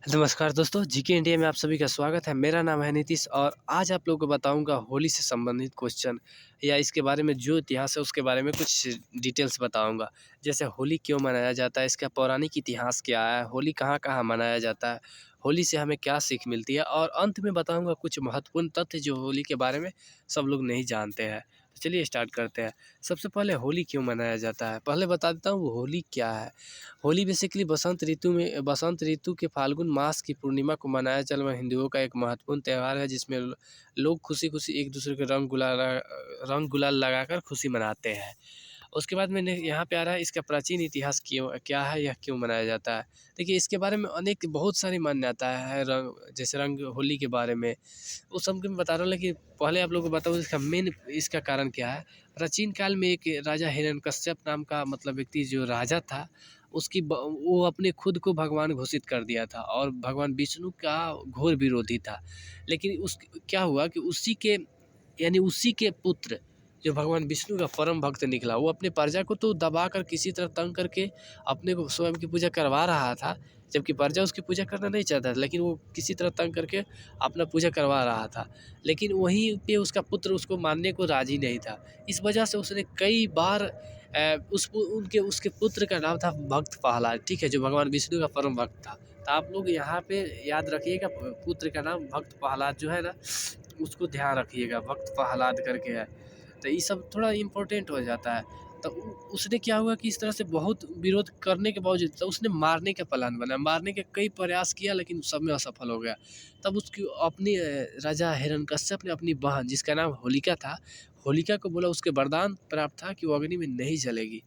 नमस्कार दोस्तों, GK India में आप सभी का स्वागत है। मेरा नाम है नीतीश और आज आप लोगों को बताऊंगा होली से संबंधित क्वेश्चन या इसके बारे में जो इतिहास है उसके बारे में कुछ डिटेल्स बताऊंगा। जैसे होली क्यों मनाया जाता है, इसका पौराणिक इतिहास क्या है, होली कहाँ-कहाँ मनाया जाता है, होली से हमें क्या सीख मिलती है और अंत में बताऊंगा कुछ महत्वपूर्ण तथ्य जो होली के बारे में सब लोग नहीं जानते हैं। तो चलिए स्टार्ट करते हैं। सबसे पहले होली क्यों मनाया जाता है, पहले बता देता हूँ होली क्या है। होली बेसिकली बसंत ऋतु के फाल्गुन मास की पूर्णिमा को मनाया चल रहा हिंदुओं का एक महत्वपूर्ण त्यौहार है, जिसमें लोग खुशी-खुशी एक दूसरे के रंग गुलाल लगाकर खुशी मनाते हैं। उसके बाद मैंने यहाँ पे आ रहा है इसका प्राचीन इतिहास क्यों क्या है, यह क्यों मनाया जाता है। देखिए इसके बारे में अनेक बहुत सारी मान्यताएँ हैं, जैसे रंग होली के बारे में उस सब के मैं बता रहा हूँ, लेकिन पहले आप लोगों को बताऊँ इसका मेन इसका कारण क्या है। प्राचीन काल में एक राजा हिरण्यकश्यप नाम का मतलब व्यक्ति जो राजा था, वो अपने खुद को भगवान घोषित कर दिया था और भगवान विष्णु का घोर विरोधी था। लेकिन उस क्या हुआ कि उसी के पुत्र जो भगवान विष्णु का परम भक्त निकला, वो अपने प्रजा को तो दबाकर किसी तरह तंग करके अपने को स्वयं की पूजा करवा रहा था, जबकि प्रजा उसकी पूजा करना नहीं चाहता था, लेकिन वो किसी तरह तंग करके अपना पूजा करवा रहा था। लेकिन वहीं पे उसका पुत्र उसको मानने को राज़ी नहीं था। इस वजह से उसने कई बार उसके पुत्र का नाम था भक्त प्रहलाद, ठीक है, जो भगवान विष्णु का परम भक्त था। तो आप लोग यहाँ पे याद रखिएगा, पुत्र का नाम भक्त प्रहलाद जो है ना, उसको ध्यान रखिएगा, भक्त प्रहलाद करके है। तो ये सब थोड़ा इम्पोर्टेंट हो जाता है। तो उसने क्या हुआ कि इस तरह से बहुत विरोध करने के बावजूद तो उसने मारने का प्लान बनाया, मारने के कई प्रयास किया, लेकिन सब में असफल हो गया। तब उसकी अपनी राजा हिरण्यकश्यप ने अपनी बहन जिसका नाम होलिका था, होलिका को बोला, उसके वरदान प्राप्त था कि वो अग्नि में नहीं जलेगी।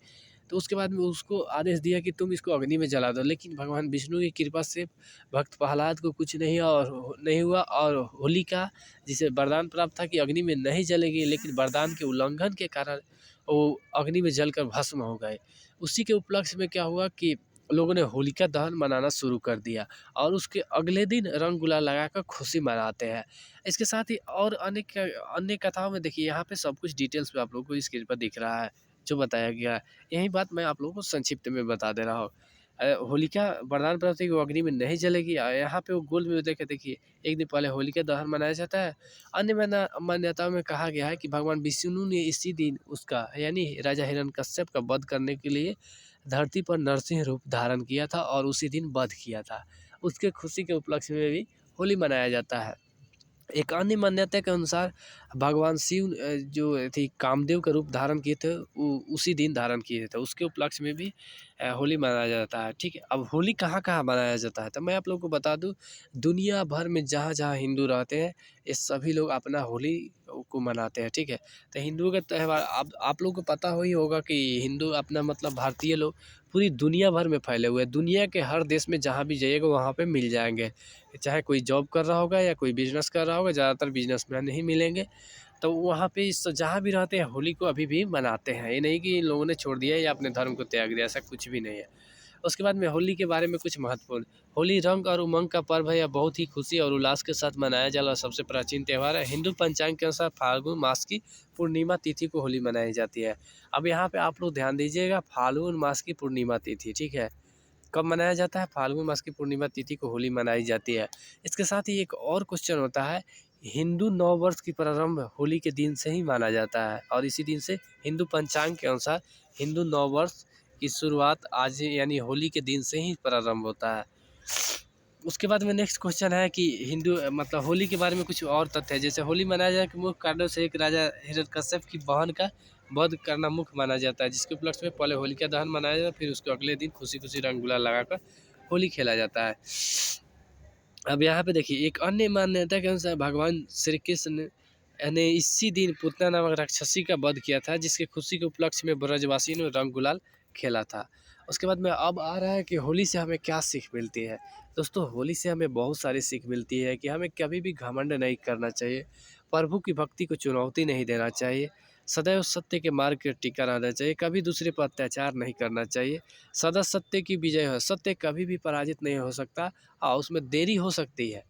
तो उसके बाद में उसको आदेश दिया कि तुम इसको अग्नि में जला दो, लेकिन भगवान विष्णु की कृपा से भक्त प्रहलाद को कुछ नहीं हुआ और होलिका, जिसे वरदान प्राप्त था कि अग्नि में नहीं जलेगी, लेकिन वरदान के उल्लंघन के कारण वो अग्नि में जलकर भस्म हो गए। उसी के उपलक्ष्य में क्या हुआ कि लोगों ने होलिका दहन मनाना शुरू कर दिया और उसके अगले दिन रंग गुलाल लगाकर खुशी मनाते हैं। इसके साथ ही और अनेक अन्य कथाओं में देखिए, यहाँ पे सब कुछ डिटेल्स में आप लोगों को स्क्रीन पर दिख रहा है, जो बताया गया है। यही बात मैं आप लोगों को संक्षिप्त में बता दे रहा हूँ। होलिका वरदान प्राप्त है कि वो अग्नि में नहीं जलेगी। यहाँ पे वो गोल में देखिए, एक दिन पहले होलिका दहन मनाया जाता है। अन्य मान्यताओं में कहा गया है कि भगवान विष्णु ने इसी दिन उसका यानी राजा हिरण्यकश्यप का वध करने के लिए धरती पर नरसिंह रूप धारण किया था और उसी दिन वध किया था। उसके खुशी के उपलक्ष्य में भी होली मनाया जाता है। एक अन्य मान्यता के अनुसार भगवान शिव जो थी कामदेव का रूप धारण किए थे, उसी दिन धारण किए थे, उसके उपलक्ष्य में भी होली मनाया जाता है, ठीक है। अब होली कहाँ-कहाँ मनाया जाता है, तो मैं आप लोगों को बता दूं, दुनिया भर में जहाँ-जहाँ हिंदू रहते हैं, ये सभी लोग अपना होली को मनाते हैं, ठीक है। तो हिंदुओं का त्यौहार आप लोगों को पता ही होगा कि हिंदू अपना मतलब भारतीय लोग पूरी दुनिया भर में फैले हुए हैं। दुनिया के हर देश में जहाँ भी जाइएगा वहाँ पे मिल जाएंगे, चाहे कोई जॉब कर रहा होगा या कोई बिजनेस कर रहा होगा, ज़्यादातर बिजनेसमैन ही मिलेंगे। तो वहाँ पे इस जहाँ भी रहते हैं होली को अभी भी मनाते हैं। ये नहीं कि इन लोगों ने छोड़ दिया या अपने धर्म को त्याग दिया, ऐसा कुछ भी नहीं है। उसके बाद में होली के बारे में कुछ महत्वपूर्ण, होली रंग और उमंग का पर्व है, या बहुत ही खुशी और उल्लास के साथ मनाया जाने वाला सबसे प्राचीन त्यौहार है। हिंदू पंचांग के अनुसार फाल्गुन मास की पूर्णिमा तिथि को होली मनाई जाती है। अब यहाँ पे आप लोग ध्यान दीजिएगा, फाल्गुन मास की पूर्णिमा तिथि, ठीक है। कब मनाया जाता है? फाल्गुन मास की पूर्णिमा तिथि को होली मनाई जाती है। इसके साथ ही एक और क्वेश्चन होता है, हिंदू नव वर्ष की प्रारंभ होली के दिन से ही माना जाता है और इसी दिन से हिंदू पंचांग के अनुसार हिंदू नव वर्ष की शुरुआत आज यानी होली के दिन से ही प्रारंभ होता है। उसके बाद में नेक्स्ट क्वेश्चन है कि हिंदू मतलब होली के बारे में कुछ और तथ्य है। जैसे होली मनाया जाए कि मुख्य कारणों से एक राजा हिरण्यकश्यप की बहन का वध करना मुख्य माना जाता है, जिसके उपलक्ष्य में पहले होलिका दहन मनाया जाता है, फिर उसके अगले दिन खुशी-खुशी रंग गुलाल लगाकर होली खेला जाता है। अब यहाँ पे देखिए, एक अन्य मान्यता के अनुसार भगवान श्री कृष्ण ने इसी दिन पूतना नामक राक्षसी का वध किया था, जिसके खुशी के उपलक्ष्य में ब्रजवासियों ने रंग गुलाल खेला था। उसके बाद में अब आ रहा है कि होली से हमें क्या सीख मिलती है। दोस्तों, होली से हमें बहुत सारी सीख मिलती है कि हमें कभी भी घमंड नहीं करना चाहिए, प्रभु की भक्ति को चुनौती नहीं देना चाहिए, सदैव सत्य के मार्ग पर टिका रहना चाहिए, कभी दूसरे पर अत्याचार नहीं करना चाहिए, सदा सत्य की विजय हो, सत्य कभी भी पराजित नहीं हो सकता। हाँ, उसमें देरी हो सकती है,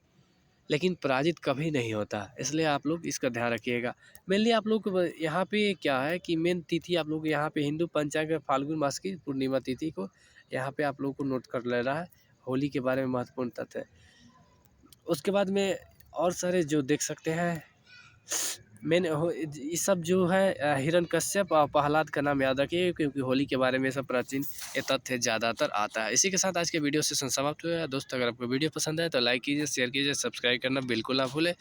लेकिन पराजित कभी नहीं होता, इसलिए आप लोग इसका ध्यान रखिएगा। मेनली आप लोग को यहाँ पे क्या है कि मेन तिथि आप लोग यहाँ पे हिंदू पंचांग में फाल्गुन मास की पूर्णिमा तिथि को यहाँ पे आप लोग को नोट कर लेना है। होली के बारे में महत्वपूर्ण तथ्य। उसके बाद में और सारे जो देख सकते हैं, मैंने ये सब जो है हिरण्यकश्यप और प्रहलाद का नाम याद रखिए, क्योंकि होली के बारे में सब प्राचीन ये तथ्य ज़्यादातर आता है। इसी के साथ आज के वीडियो सेशन समाप्त हुआ है। दोस्तों, अगर आपको वीडियो पसंद आए तो लाइक कीजिए, शेयर कीजिए, सब्सक्राइब करना बिल्कुल ना भूलें।